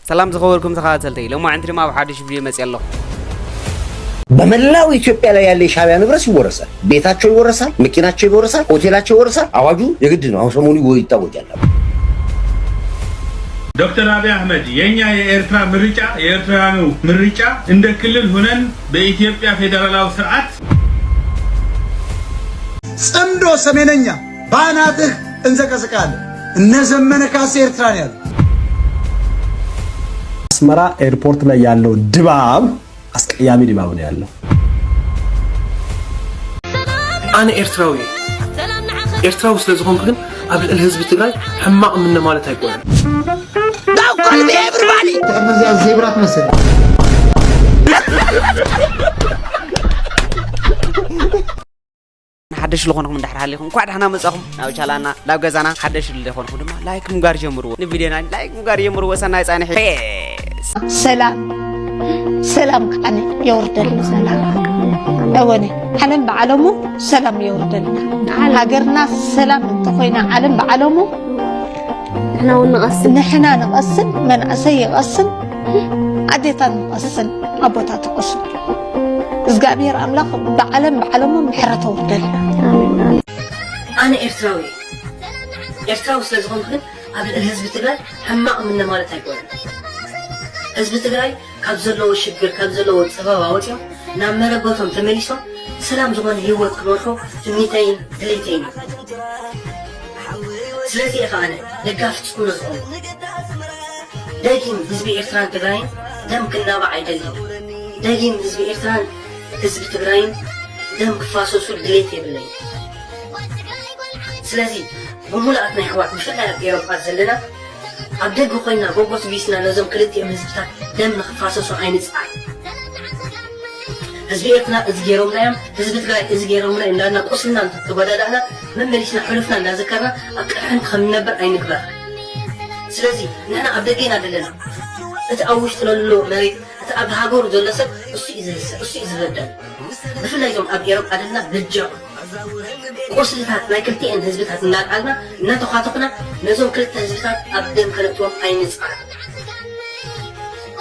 ሰላም ዝኸበርኩም ተኸታተልተይ ሎማ ዕንት ድማ ብሓድሽ ቪድዮ መጽ ያለሁ በመላው ኢትዮጵያ ላይ ያለ የሻዕቢያ ንብረት ይወረሳል። ቤታቸው ይወረሳል፣ መኪናቸው ይወረሳል፣ ሆቴላቸው ይወረሳል። አዋጁ የግድ ነው። አሁን ሰሞኑን ይታወጃል። ዶክተር አብይ አህመድ የኛ የኤርትራ ምርጫ የኤርትራኑ ምርጫ እንደ ክልል ሆነን በኢትዮጵያ ፌደራላዊ ስርዓት ጽምዶ ሰሜነኛ ባናትህ እንዘቀዝቃለን። እነ ዘመነ ካሴ ኤርትራን ያሉ አስመራ ኤርፖርት ላይ ያለው ድባብ አስቀያሚ ድባብ ነው ያለው። አነ ኤርትራዊ ስለዝኾንኩ ግን ኣብ ልዕሊ ህዝቢ ትግራይ ሕማቕ ምነ ማለት አይቆይም። ዳውቆል በኤብሪባዲ ተመዚያ ዜብራት መሰለ ሓደሽ ልኾንኩም እንዳሕር ሃሊኩም እንኳዕ ደህና መጻኹም ናብ ቻናልና ናብ ገዛና ሓደሽ ልኾንኩም ድማ ላይክ ምጋር ጀምርዎ ንቪድዮና ላይክ ምጋር ጀምርዎ ሰናይ ጻንሕ ሰላም ከዓነ የወርደል ሰላም አወኔ ዓለም በዓለሙ ሰላም የወርደል ሃገርና ሰላም እንተኾይና ዓለም በዓለሙ ንሕና ንቐስን መንእሰይ ይቐስን ኣዴታት ንቐስን ኣቦታት ይቐስን እግዚአብሔር አምላክ በዓለሙ ምሕረት ወርደል አነ ኤርትራዊ ስለዝኾንኩ ግን ኣብ ልዕሊ ህዝቢ ትግራይ ሕማቕ ምነ ማለት አይቆይም። ህዝቢ ትግራይ ካብ ዘለዎ ሽግር ካብ ዘለዎ ፀበባ ወፂኦም ናብ መረበቶም ተመሊሶም ሰላም ዝኾነ ህይወት ክመርሑ ትምኒተይን ድሌተይን ስለዚ ኢኻ ኣነ ደጋፊ ፅኩኖ ዝኾኑ ደጊም ህዝቢ ኤርትራን ትግራይን ደም ክናባዕ ኣይደልን። ደጊም ህዝቢ ኤርትራን ህዝቢ ትግራይን ደም ክፋሰሱ ድሌት የብለይ። ስለዚ ብሙሉኣት ናይ ሕዋት ብፍላይ ኣብ ኤሮፓ ዘለና ኣብ ደገ ኮይና ጎጎት ቢስና ነዞም ክልቲኦም ህዝብታት ደም ንኽፋሰሱ ኣይንፅዓን። ህዝቢ ኤርትራ እዚ ገይሮምና እዮም፣ ህዝቢ ትግራይ እዚ ገይሮምና እንዳና ቁስልና ተጎዳዳእና መመሊስና ሕሉፍና እንዳዘከርና ኣብ ቅድሕንቲ ከም ንነብር ኣይንግበር። ስለዚ ንሕና ኣብ ደገና ዘለና እቲ ኣብ ውሽጢ ዘሎ መሬት እቲ ኣብ ሃገሩ ዘሎ ሰብ እሱ እዩ ዝበደል። ብፍላይ ዞም ኣብ ኤሮፓ ዘለና ብጃቕ ቁስልታት ናይ ክልቲአን ህዝብታት እናልዓልና እናተኻተኽና ነዞም ክልተ ህዝብታት ኣብ ደም ከነእትዎም ኣይንፅዓን።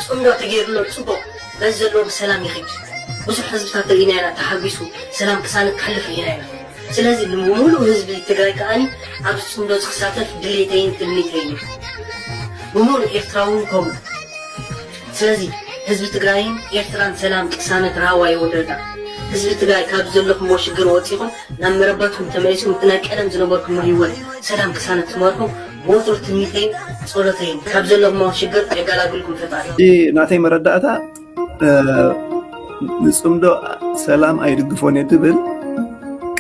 ፅምዶ ተገይሩሎ ፅቡቕ በዚ ዘለዎ ብሰላም ይኽድ ብዙሕ ህዝብታት ርኢና ኢና ተሓጊሱ ሰላም ክሳነት ክሕልፍ ኢና ኢና። ስለዚ ንምሉእ ህዝቢ ትግራይ ከዓኒ ኣብ ፅምዶ ዝክሳተፍ ድሌተይን ትምኒተይን ብምሉእ ኤርትራውን ከምኡ። ስለዚ ህዝቢ ትግራይን ኤርትራን ሰላም ቅሳነት ረሃዋ ይወደዳ። ህዝቢ ትግራይ ካብ ዘለኹም ሽግር ወፂኹም ናብ መረበትኩም ተመሊስኩም እቲ ናይ ቀደም ዝነበርኩም ህይወት ሰላም ቅሳነት ትመርሑ ወትሩ ትምኒተይን ጸሎተይን ካብ ዘለኹም ሽግር የጋላግልኩም ፈጣሪ። ናተይ መረዳእታ ንፅምዶ ሰላም ኣይድግፎን እየ ትብል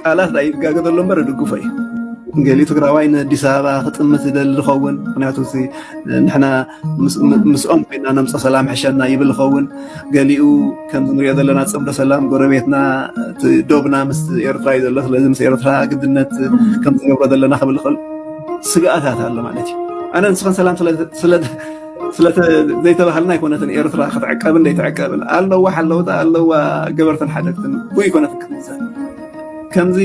ቃላት ኣይድጋገዘሎ እምበር ድግፎ እዩ። ገሊኡ ትግራዋይ ንኣዲስ ኣበባ ክጥምት ዝደሊ ዝኸውን ምክንያቱ ንሕና ምስኦም ኮይና ነምፀ ሰላም ሕሸና ይብል ዝኸውን። ገሊኡ ከምዚ ንሪኦ ዘለና ፅምዶ ሰላም ጎረቤትና ዶብና ምስ ኤርትራ እዩ ዘሎ፣ ስለዚ ምስ ኤርትራ ግድነት ከም ዝገብሮ ዘለና ክብል ይኽእል ስግኣታት ኣሎ ማለት እዩ። ኣነ ንስኸን ሰላም ስለዘይተባሃልና ኣይኮነትን ኤርትራ ክትዕቀብን ዘይትዕቀብን ኣለዋ ሓለውታ ኣለዋ ገበርተን ሓደግትን ወይ ኮነትን ክትምዘን ከምዚ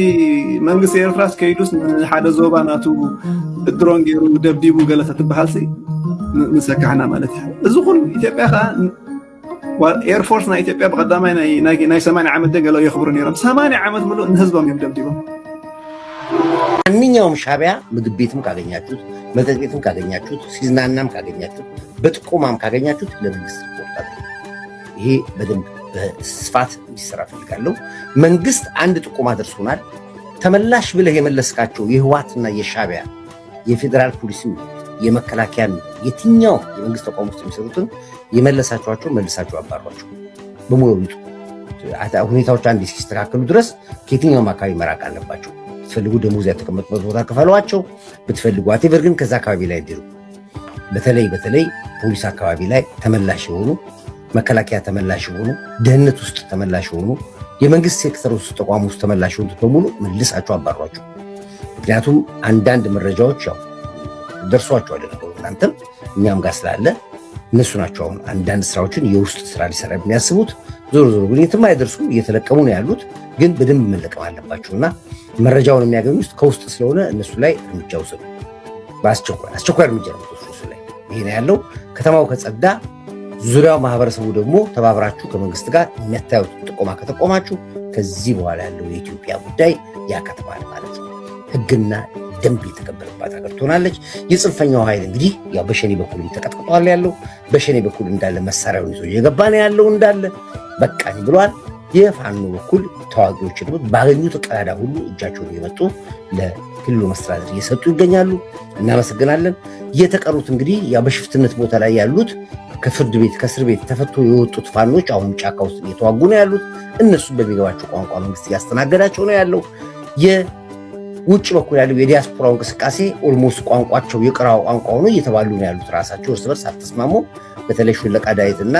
መንግስቲ ኤርትራ ከይዱስ ንሓደ ዞባ ናቱ ድሮን ገይሩ ደብዲቡ ገለ ተትበሃልሲ ንሰካሕና ማለት እዩ። እዚ ኩሉ ኢትዮጵያ ከዓ ኤርፎርስ ናይ ኢትዮጵያ ብቀዳማይ ናይ 80 ዓመት ገለው የኽብሩ ነይሮም 80 ዓመት ሙሉእ ንህዝቦም እዮም ደብዲቦም። ማንኛውም ሻዕቢያ ምግብ ቤትም ካገኛችሁት፣ መጠጥ ቤትም ካገኛችሁት፣ ሲዝናናም ካገኛችሁት፣ በጥቆማም ካገኛችሁት ለመንግስት ሪፖርት አድርጉ። ይሄ በደንብ በስፋት እንዲሰራ ፈልጋለሁ። መንግስት አንድ ጥቆማ ደርሶናል፣ ተመላሽ ብለህ የመለስካቸው የህዋትና የሻዕቢያ የፌደራል ፖሊስም የመከላከያ የትኛው የመንግስት ተቋም ውስጥ የሚሰሩትን የመለሳቸዋቸው መልሳቸው አባሯቸው በሙሉ ይጡ። ሁኔታዎች አንድ እስኪስተካከሉ ድረስ ከየትኛውም አካባቢ መራቅ አለባቸው። ብትፈልጉ ደሞዝ ያተቀመጡበት ቦታ ከፈሏቸው፣ ብትፈልጉ አቴቨር ግን ከዛ አካባቢ ላይ እንዲሩ። በተለይ ፖሊስ አካባቢ ላይ ተመላሽ የሆኑ መከላከያ ተመላሽ የሆኑ ደህንነት ውስጥ ተመላሽ የሆኑ የመንግስት ሴክተር ውስጥ ተቋም ውስጥ ተመላሽ የሆኑት በሙሉ መልሳቸው አባሯቸው። ምክንያቱም አንዳንድ መረጃዎች ያው ደርሷቸዋል እናንተም እኛም ጋር ስላለ እነሱ ናቸው አሁን አንዳንድ ስራዎችን የውስጥ ስራ ሊሰራ የሚያስቡት። ዞሮ ግን የትም አይደርሱም፣ እየተለቀሙ ነው ያሉት። ግን በደንብ መለቀም አለባቸውና መረጃውን የሚያገኙት ከውስጥ ስለሆነ እነሱ ላይ እርምጃ ውሰዱ። በአስቸኳይ እርምጃ ነው እሱ ላይ ይሄ ነው ያለው። ከተማው ከጸዳ ዙሪያው ማህበረሰቡ ደግሞ ተባብራችሁ ከመንግስት ጋር የሚያታዩት ጥቆማ ከተቆማችሁ ከዚህ በኋላ ያለው የኢትዮጵያ ጉዳይ ያከትማል ማለት ነው። ህግና ደንብ የተከበረባት ሀገር ትሆናለች። የጽንፈኛው ኃይል እንግዲህ ያው በሸኔ በኩል ተቀጥቅጧል ያለው በሸኔ በኩል እንዳለ መሳሪያውን ይዞ እየገባ ነው ያለው እንዳለ በቃኝ ብሏል። የፋኖ በኩል ተዋጊዎች ደግሞ ባገኙት ቀዳዳ ሁሉ እጃቸውን እየመጡ ለክልሉ መስተዳድር እየሰጡ ይገኛሉ። እናመሰግናለን። የተቀሩት እንግዲህ ያው በሽፍትነት ቦታ ላይ ያሉት ከፍርድ ቤት ከእስር ቤት ተፈቶ የወጡት ፋኖች አሁን ጫካ ውስጥ እየተዋጉ ነው ያሉት። እነሱ በሚገባቸው ቋንቋ መንግስት እያስተናገዳቸው ነው ያለው። የውጭ በኩል ያለው የዲያስፖራው እንቅስቃሴ ኦልሞስት ቋንቋቸው የቅራው ቋንቋ ሆኖ እየተባሉ ነው ያሉት። ራሳቸው እርስ በርስ አልተስማሙ። በተለይ ሹለቃ ዳዊትና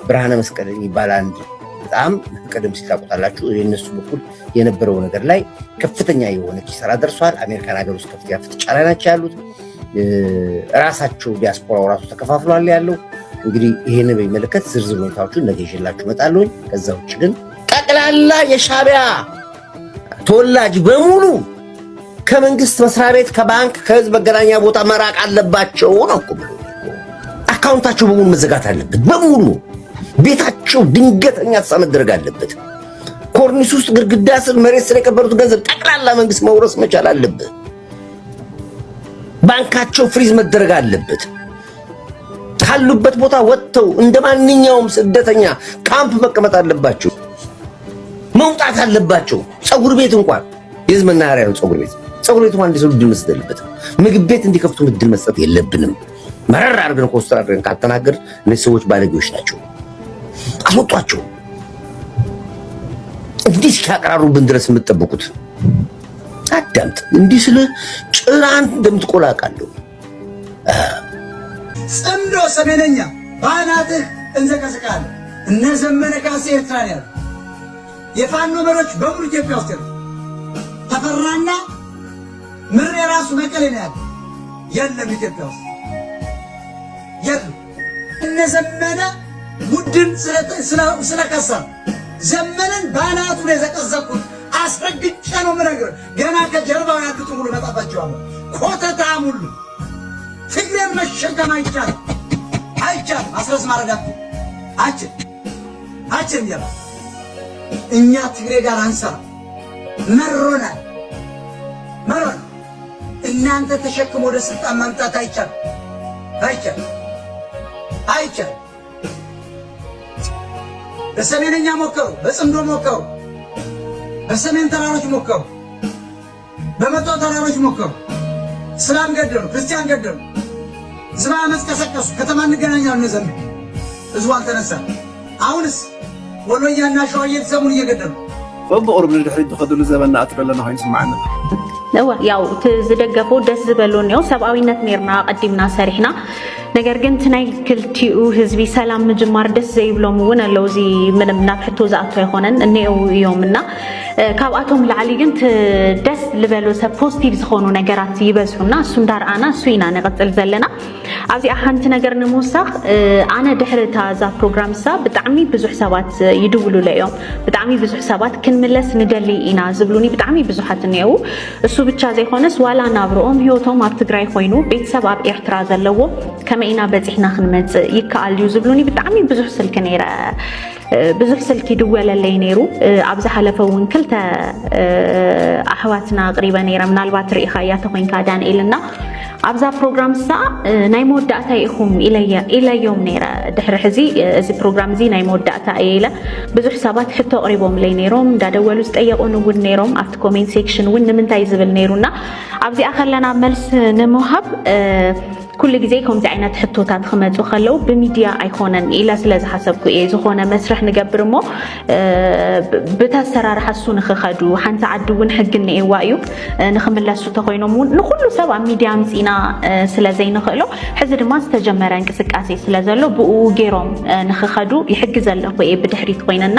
ብርሃነ መስቀል የሚባል አንድ በጣም ቀደም ሲል ታውቁታላችሁ። የእነሱ በኩል የነበረው ነገር ላይ ከፍተኛ የሆነ ኪሳራ ደርሷል። አሜሪካን ሀገር ውስጥ ከፍተኛ ፍጥጫ ላይ ናቸው ያሉት። ራሳቸው ዲያስፖራው ራሱ ተከፋፍሏል ያለው። እንግዲህ ይሄን በሚመለከት ዝርዝር ሁኔታዎቹን ነገ ይዤላችሁ እመጣለሁ። ከዛ ውጭ ግን ጠቅላላ የሻዕቢያ ተወላጅ በሙሉ ከመንግስት መስሪያ ቤት፣ ከባንክ፣ ከህዝብ መገናኛ ቦታ መራቅ አለባቸው ነው እኮ ብሎ አካውንታቸው በሙሉ መዘጋት አለበት። በሙሉ ቤታቸው ድንገተኛ ተሳ መደረግ አለበት። ኮርኒስ ውስጥ ግድግዳ ስር መሬት ስር የቀበሩት ገንዘብ ጠቅላላ መንግስት መውረስ መቻል አለበት። ባንካቸው ፍሪዝ መደረግ አለበት። ካሉበት ቦታ ወጥተው እንደማንኛውም ስደተኛ ካምፕ መቀመጥ አለባቸው። መውጣት አለባቸው። ፀጉር ቤት እንኳን የህዝብ መናኸሪያ ነው ፀጉር ቤት። ፀጉር ቤት እንኳን እንዲሰሩ እድል መስጠት የለበትም። ምግብ ቤት እንዲከፍቱ እድል መስጠት የለብንም። መረር አድርገን ኮስተር አድርገን ካልተናገር እነዚህ ሰዎች ባለጌዎች ናቸው። አስወጧቸው። እንዲህ ሲያቀራሩብን ድረስ የምትጠብቁት አዳምጥ። እንዲህ ስለ ጭራን እንደምትቆላቃለሁ ጽምዶ ሰሜነኛ ባናትህ እንዘቀዝቃለን። እነ ዘመነ ካሴ ኤርትራ ያሉ የፋኖ መሪዎች በሙሉ ኢትዮጵያ ውስጥ ያሉ ተፈራና ምሬ ራሱ መቀሌ ነው ያለ የለም ኢትዮጵያ ውስጥ የለም። እነ ዘመነ ቡድን ስለከሰረ ዘመነን ባናቱ ነው የዘቀዘቁት። አስረግጬ ነው የምነግርህ። ገና ከጀርባው ያሉት ሁሉ መጣባቸዋለሁ። ኮተታም ሁሉ ትግሬን መሸከም አይቻልም። አስረስ ማረዳት አችም ያለ እኛ ትግሬ ጋር አንሰራ መሮናል። እናንተ ተሸክሞ ወደ ስልጣን ማምጣት አይቻልም። በሰሜንኛ ሞከሩ፣ በጽምዶ ሞከሩ፣ በሰሜን ተራሮች ሞከሩ፣ በመጣው ተራሮች ሞከሩ። እስላም ገደሉ፣ ክርስቲያን ገደሉ፣ ህዝብ አመፅ ቀሰቀሱ። ከተማ እንገናኛለን ነው ዘመን ህዝቡ አልተነሳ። አሁንስ ወሎያና ሸዋ እየተሰሙን እየገደሉ በቁርብ ድሕሪት ተኸድሉ ዘበና አትበለና ሆይን ስማዓና ያው ዝደገፉ ደስ ዝበሉን ነው። ሰብአዊነት ኔርና ቀዲምና ሰሪሕና ነገር ግን ትናይ ክልቲኡ ህዝቢ ሰላም ምጅማር ደስ ዘይብሎም እውን ኣለው። እዚ ምንም ናብ ሕቶ ዝኣቶ ኣይኮነን እኒአው እዮምና ካብኣቶም ላዕሊ ግን ደስ ዝበሉ ሰብ ፖዚቲቭ ዝኾኑ ነገራት ይበዝሑና እሱ እንዳርኣና እሱ ኢና ንቕፅል ዘለና። ኣብዚኣ ሓንቲ ነገር ንምውሳኽ ኣነ ድሕሪታ እዛ ፕሮግራም ሳ ብጣዕሚ ብዙሕ ሰባት ይድውሉለ እዮም። ብጣዕሚ ብዙሕ ሰባት ክንምለስ ንደሊ ኢና ዝብሉኒ ብጣዕሚ ብዙሓት እኒአው። እሱ ብቻ ዘይኮነስ ዋላ ናብርኦም ሂወቶም ኣብ ትግራይ ኮይኑ ቤተሰብ ኣብ ኤርትራ ዘለዎ ከመይና በፂሕና ክንመፅእ ይከኣል እዩ ዝብሉኒ ብጣዕሚ ብዙሕ ስልኪ ነይረ ብዙሕ ስልኪ ድወለለይ ነይሩ። ኣብ ዝሓለፈ እውን ክልተ ኣሕዋትና ቅሪበ ነይረ። ምናልባት ርኢኻ እያ ተኮይንካ ዳንኤልና ኣብዛ ፕሮግራም ሳ ናይ መወዳእታ ኢኹም ኢለዮም ነይረ። ድሕሪ ሕዚ እዚ ፕሮግራም እዚ ናይ መወዳእታ እየ ኢለ ብዙሕ ሰባት ሕቶ ቅሪቦም ለይ ነይሮም። እንዳደወሉ ዝጠየቁን እውን ነይሮም ኣብቲ ኮሜንት ሴክሽን እውን ንምንታይ ዝብል ነይሩና ኣብዚኣ ከለና መልስ ንምውሃብ ኩሉ ግዜ ከምዚ ዓይነት ሕቶታት ክመፁ ከለው ብሚድያ ኣይኮነን ኢለ ስለዝሓሰብኩ እየ ዝኾነ መስርሕ ንገብር እሞ ብተሰራርሓ እሱ ንክኸዱ ሓንቲ ዓዲ እውን ሕጊ እኒኤዋ እዩ ንክምለሱ ተኮይኖም እውን ንኩሉ ሰብ ኣብ ሚድያ ምፂና ስለዘይንኽእሎ ሕዚ ድማ ዝተጀመረ እንቅስቃሴ ስለዘሎ ብኡ ገይሮም ንክኸዱ ይሕግዝ ኣለኹ እየ ብድሕሪት ኮይነና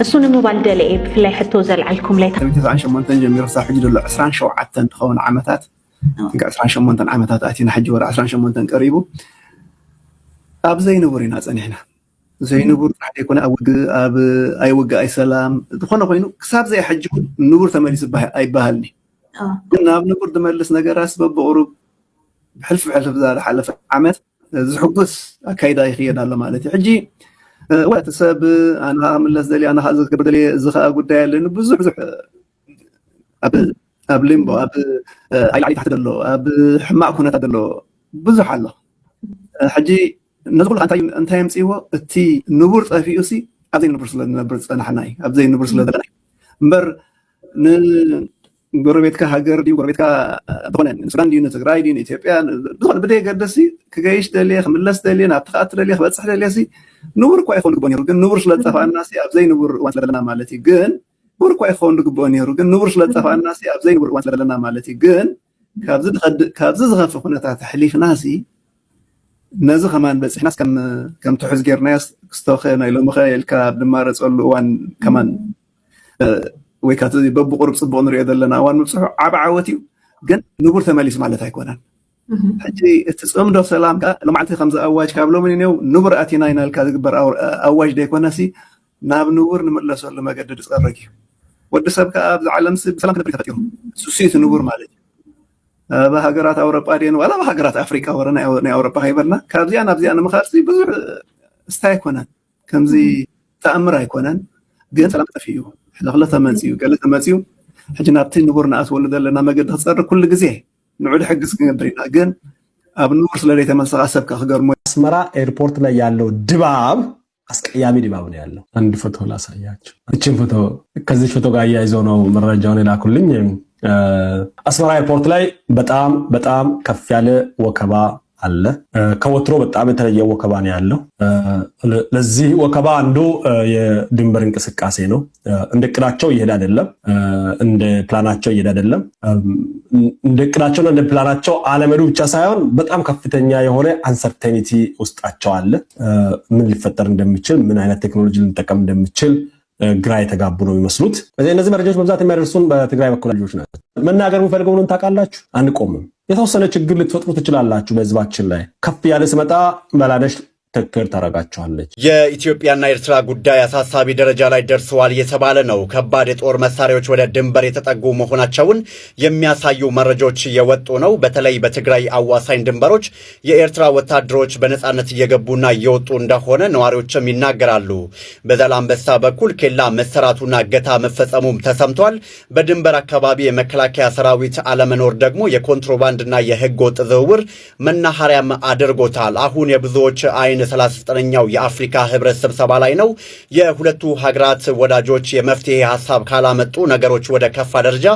እሱ ንምባል ደለ እየ ብፍላይ ሕቶ ዘልዓልኩም ላይ 98 ጀሚሩ ሳብ ሕጂ ደሎ 27 እንትኸውን ዓመታት 18 ዓመታት ኣቲና ሕጂ ወር 18 ቀሪቡ ኣብ ዘይንቡር ኢና ፀኒሕና። ዘይንቡር ጥራሕ ዘይኮነ ኣብ ኣይወግእ ኣይሰላም ዝኾነ ኮይኑ ክሳብ ዘይ ሕጂ ንቡር ተመሊስ ኣይባሃልኒ ግን ናብ ንቡር ዝመልስ ነገራት በብቁሩብ ብሕልፍ ዝሓለፈ ዓመት ዝሕጉስ ኣካይዳ ይኽየድ ኣሎ ማለት እዩ። ሕጂ ወት ሰብ ኣነ ምለስ ደልየ ኣነ ከዓ ዝክብር ደልየ እዚ ከዓ ጉዳይ ኣለኒ ብዙሕ ኣብ ሊምቦ ኣብ ኣይላዕሊ ታሕቲ ዘሎ ኣብ ሕማቅ ኩነታት ዘሎ ብዙሕ ኣሎ። ሕጂ ነዚ ኩሉ እንታይ የምፅዎ እቲ ንቡር ጠፊኡ ሲ ኣብዘይ ንቡር ስለዝነብር ዝፀናሕና እዩ ኣብዘይ ንቡር ስለዘለና እምበር ንጎረቤትካ ሃገር ድዩ ጎረቤትካ ዝኾነ ሱዳን ድዩ ንትግራይ ድዩ ንኢትዮጵያ ዝኾነ ብደይገደሲ ክገይሽ ደልየ ክምለስ ደልየ ናብቲ ከዓ እትደልየ ክበፅሕ ደልየ ሲ ንቡር እኳ ይኸውን ግቦ ነይሩ ግን ንቡር ስለዝጠፋእና ሲ ኣብዘይ ንቡር እዋን ስለዘለና ማለት እዩ ግን ንቡር እኳ ይኸውን ግቦ ነይሩ ግን ንቡር ስለዝጠፋእና ሲ ኣብዘይ ንቡር እዋን ስለዘለና ማለት እዩ ግን ካብዚ ዝኸፍእ ኩነታት ሕሊፍና ሲ ነዚ ከማን በፂሕናስ ከም ትሕዝ ጌርናያስ ክስተኸ ናይ ሎምኸ ኢልካ ብድማረፀሉ እዋን ከማን ወይ ካት በብቁርብ ፅቡቅ ንሪኦ ዘለና እዋን ምብፅሑ ዓብ ዓወት እዩ ግን ንቡር ተመሊስ ማለት ኣይኮነን። ሕጂ እቲ ፅምዶ ሰላም ከዓ ሎማዓልቲ ከምዚ ኣዋጅ ካብ ሎምን እኒው ንቡር ኣቲና ኢና ኢልካ ዝግበር ኣዋጅ ደይኮነሲ ናብ ንቡር ንምለሰሉ መገዲ ዝፀረግ እዩ። ወዲ ሰብ ከዓ ኣብዚ ዓለም ብሰላም ክነብር ተፈጢሩ ሱሲት ንቡር ማለት እዩ። ኣብ ሃገራት ኣውሮጳ ድን ዋላ ኣብ ሃገራት ኣፍሪካ ወረ ናይ ኣውሮጳ ከይበልና ካብዚኣ ናብዚኣ ንምኻድ ብዙሕ ስታይ ኣይኮነን ከምዚ ተኣምር ኣይኮነን ግን ሰላም ጠፊኡ ሕለኽለ ተመፅኡ ገለ ተመፅኡ ሕጂ ናብቲ ንቡር ንኣትወሉ ዘለና መገዲ ክፀርግ ኩሉ ግዜ ንዑ ሕግዝ ክንገብር ኢና ግን ኣብ ንቡር ስለዘይተመሰኻ ሰብካ ክገርሞ አስመራ ኤርፖርት ላይ ያለው ድባብ አስቀያሚ ድባብ ነው ያለው። አንድ ፎቶ ላሳያችሁ። እቺን ፎቶ ከዚህ ፎቶ ጋር ያይዘው ነው መረጃውን የላኩልኝ። አስመራ ኤርፖርት ላይ በጣም ከፍ ያለ ወከባ አለ። ከወትሮ በጣም የተለየ ወከባ ነው ያለው። ለዚህ ወከባ አንዱ የድንበር እንቅስቃሴ ነው። እንደ እቅዳቸው ይሄድ አይደለም፣ እንደ ፕላናቸው ይሄድ አይደለም። እንደ እቅዳቸውና እንደ ፕላናቸው አለመዱ ብቻ ሳይሆን በጣም ከፍተኛ የሆነ አንሰርቴኒቲ ውስጣቸው አለ። ምን ሊፈጠር እንደሚችል፣ ምን አይነት ቴክኖሎጂ ልንጠቀም እንደሚችል ግራ የተጋቡ ነው የሚመስሉት። እነዚህ መረጃዎች በብዛት የሚያደርሱን በትግራይ በኩል ልጆች ናቸው። መናገር የሚፈልገው ምን ታውቃላችሁ? አንቆምም። የተወሰነ ችግር ልትፈጥሩ ትችላላችሁ በህዝባችን ላይ። ከፍ ያለ ሲመጣ በላነሽ ትክክል ታረጋቸዋለች። የኢትዮጵያና ኤርትራ ጉዳይ አሳሳቢ ደረጃ ላይ ደርሰዋል እየተባለ ነው። ከባድ የጦር መሳሪያዎች ወደ ድንበር የተጠጉ መሆናቸውን የሚያሳዩ መረጃዎች እየወጡ ነው። በተለይ በትግራይ አዋሳኝ ድንበሮች የኤርትራ ወታደሮች በነጻነት እየገቡና እየወጡ እንደሆነ ነዋሪዎችም ይናገራሉ። በዛላምበሳ በኩል ኬላ መሰራቱና እገታ መፈጸሙም ተሰምቷል። በድንበር አካባቢ የመከላከያ ሰራዊት አለመኖር ደግሞ የኮንትሮባንድና የህገ ወጥ ዝውውር መናኸሪያም አድርጎታል። አሁን የብዙዎች አይን 39ኛው የአፍሪካ ህብረት ስብሰባ ላይ ነው። የሁለቱ ሀገራት ወዳጆች የመፍትሄ ሐሳብ ካላመጡ ነገሮች ወደ ከፋ ደረጃ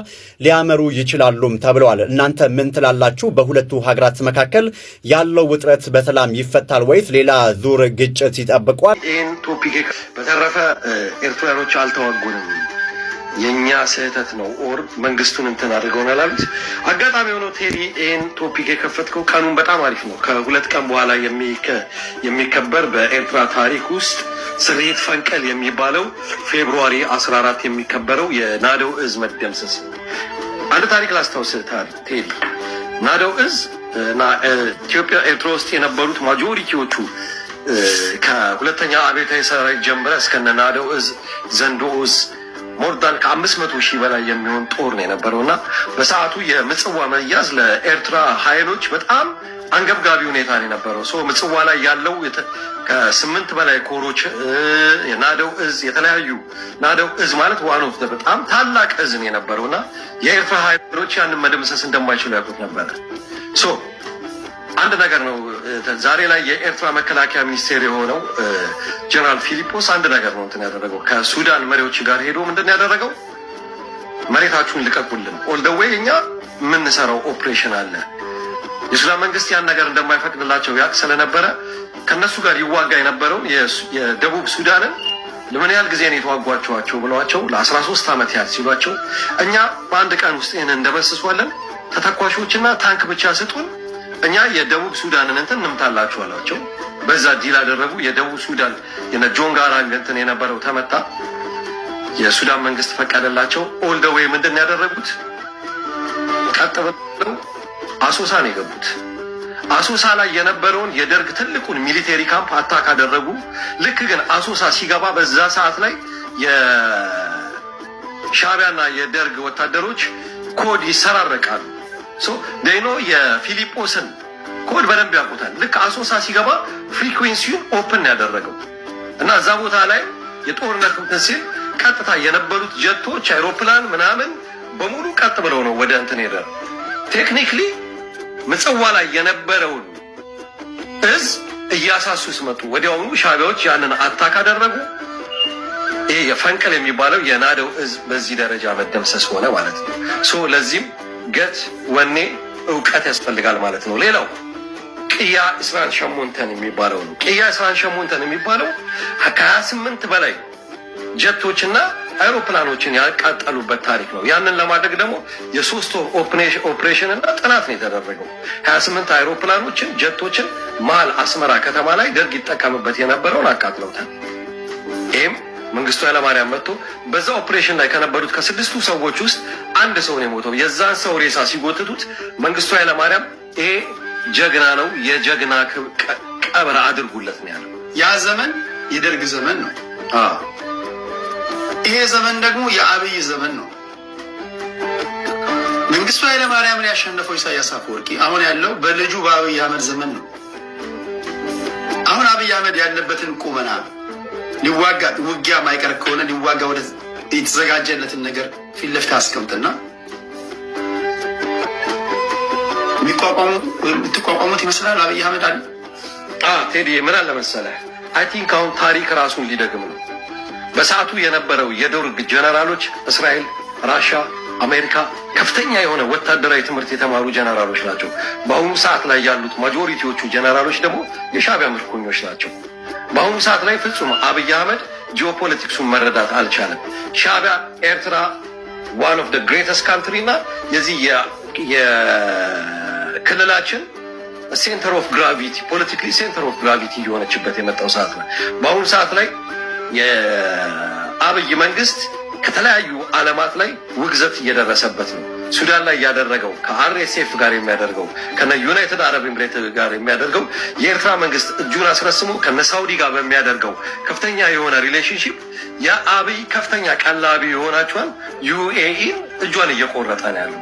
ሊያመሩ ይችላሉም ተብለዋል። እናንተ ምን ትላላችሁ? በሁለቱ ሀገራት መካከል ያለው ውጥረት በሰላም ይፈታል ወይስ ሌላ ዙር ግጭት ይጠብቋል? ይህን ቶፒክ በተረፈ ኤርትራኖች አልተዋጉንም፣ የኛ ስህተት ነው ኦር መንግስቱን እንትን አድርገውናል አሉት። አጋጣሚ ሆኖ ቴዲ ይህን ቶፒክ የከፈትከው ቀኑን በጣም አሪፍ ነው። ከሁለት ቀን በኋላ የሚከበር በኤርትራ ታሪክ ውስጥ ስርየት ፈንቀል የሚባለው ፌብሩዋሪ 14 የሚከበረው የናደው እዝ መደምሰስ። አንድ ታሪክ ላስታውስህ ቴዲ። ናደው እዝ እና ኢትዮጵያ ኤርትራ ውስጥ የነበሩት ማጆሪቲዎቹ ከሁለተኛ አብዮታዊ ሰራዊት ጀምረ እስከነ ናደው እዝ ዘንዶ እዝ ሞርዳን ከ500 ሺህ በላይ የሚሆን ጦር ነው የነበረው እና በሰዓቱ የምጽዋ መያዝ ለኤርትራ ኃይሎች በጣም አንገብጋቢ ሁኔታ ነው የነበረው። ምጽዋ ላይ ያለው ከ8 በላይ ኮሮች የናደው እዝ የተለያዩ ናደው እዝ ማለት ዋን ኦፍ በጣም ታላቅ እዝ ነው የነበረው እና የኤርትራ ኃይሎች ያንን መደምሰስ እንደማይችሉ ያውቁት ነበር። አንድ ነገር ነው ዛሬ ላይ የኤርትራ መከላከያ ሚኒስቴር የሆነው ጀነራል ፊሊጶስ አንድ ነገር ነው እንትን ያደረገው ከሱዳን መሪዎች ጋር ሄዶ ምንድን ያደረገው መሬታችሁን ልቀቁልን፣ ኦል ዘ ዌይ እኛ የምንሰራው ኦፕሬሽን አለ። የሱዳን መንግስት ያን ነገር እንደማይፈቅድላቸው ያቅ ስለነበረ ከነሱ ጋር ይዋጋ የነበረው የደቡብ ሱዳንን ለምን ያህል ጊዜ ነው የተዋጓቸዋቸው ብለዋቸው ለ13 ዓመት ያህል ሲሏቸው እኛ በአንድ ቀን ውስጥ ይህን እንደመስሷለን፣ ተተኳሾችና ታንክ ብቻ ስጡን፣ እኛ የደቡብ ሱዳንን እንትን እንምታላችሁ አሏቸው። በዛ ዲል አደረጉ። የደቡብ ሱዳን የጆን ጋራንግ እንትን የነበረው ተመታ። የሱዳን መንግስት ፈቀደላቸው። ኦል ዘ ዌይ ምንድን ያደረጉት ቀጥ ብለው አሶሳ ነው የገቡት። አሶሳ ላይ የነበረውን የደርግ ትልቁን ሚሊቴሪ ካምፕ አታክ አደረጉ። ልክ ግን አሶሳ ሲገባ በዛ ሰዓት ላይ የሻዕቢያና የደርግ ወታደሮች ኮድ ይሰራረቃሉ። ዴኖ የፊሊጶስን ኮድ በደንብ ያውቁታል። ልክ አሶሳ ሲገባ ፍሪኩዌንሲውን ኦፕን ያደረገው እና እዛ ቦታ ላይ የጦርነት እንትን ሲል ቀጥታ የነበሩት ጀቶች አይሮፕላን ምናምን በሙሉ ቀጥ ብለው ነው ወደ እንትን ሄደ። ቴክኒክሊ ምጽዋ ላይ የነበረውን እዝ እያሳሱ ሲመጡ ወዲያውኑ ሻቢያዎች ያንን አታክ አደረጉ። ይሄ የፈንቅል የሚባለው የናደው እዝ በዚህ ደረጃ መደምሰስ ሆነ ማለት ነው። ሶ ለዚህም ገት ወኔ እውቀት ያስፈልጋል ማለት ነው። ሌላው ቅያ እስራን ሸሞንተን የሚባለው ነው። ቅያ እስራን ሸሞንተን የሚባለው ከ28 በላይ ጀቶችና አይሮፕላኖችን ያቃጠሉበት ታሪክ ነው። ያንን ለማድረግ ደግሞ የ3 ወር ኦፕሬሽን እና ጥናት ነው የተደረገው። 28 አይሮፕላኖችን ጀቶችን መሀል አስመራ ከተማ ላይ ደርግ ይጠቀምበት የነበረውን አቃጥለውታል። ይህም መንግስቱ ኃይለማርያም መጥቶ በዛ ኦፕሬሽን ላይ ከነበሩት ከ6 ሰዎች ውስጥ አንድ ሰው ነው የሞተው። የዛን ሰው ሬሳ ሲጎትቱት መንግስቱ ኃይለማርያም ይሄ ጀግና ነው፣ የጀግና ቀብር አድርጉለት ነው ያለው። ያ ዘመን የደርግ ዘመን ነው። ይሄ ዘመን ደግሞ የአብይ ዘመን ነው። መንግስቱ ኃይለማርያምን ያሸነፈው ኢሳያስ አፈወርቂ አሁን ያለው በልጁ በአብይ አህመድ ዘመን ነው። አሁን አብይ አህመድ ያለበትን ቁመና ሊዋጋ ውጊያ ማይቀር ከሆነ ሊዋጋ ወደ የተዘጋጀለትን ነገር ፊት ለፊት አስቀምጥና የሚቋቋሙት ይመስላል አብይ አህመድ አለ። ቴዲ ምን አለ መሰለህ፣ አይ ቲንክ አሁን ታሪክ ራሱን ሊደግም ነው። በሰዓቱ የነበረው የደርግ ጀነራሎች እስራኤል፣ ራሻ፣ አሜሪካ ከፍተኛ የሆነ ወታደራዊ ትምህርት የተማሩ ጀነራሎች ናቸው። በአሁኑ ሰዓት ላይ ያሉት ማጆሪቲዎቹ ጀነራሎች ደግሞ የሻቢያ ምርኮኞች ናቸው። በአሁኑ ሰዓት ላይ ፍጹም አብይ አህመድ ጂኦፖለቲክሱን መረዳት አልቻለም። ሻቢያ ኤርትራ ዋን ኦፍ ደ ግሬተስት ካንትሪ እና የዚህ የክልላችን ሴንተር ኦፍ ግራቪቲ ፖለቲካሊ ሴንተር ኦፍ ግራቪቲ እየሆነችበት የመጣው ሰዓት ነው። በአሁኑ ሰዓት ላይ የአብይ መንግስት ከተለያዩ ዓለማት ላይ ውግዘት እየደረሰበት ነው። ሱዳን ላይ ያደረገው ከአርኤስኤፍ ጋር የሚያደርገው ከነ ዩናይትድ አረብ ኤምሬት ጋር የሚያደርገው የኤርትራ መንግስት እጁን አስረስሞ ከነ ሳውዲ ጋር በሚያደርገው ከፍተኛ የሆነ ሪሌሽንሺፕ የአብይ ከፍተኛ ቀላቢ የሆናቸውን ዩኤኢን እጇን እየቆረጠ ነው ያለው።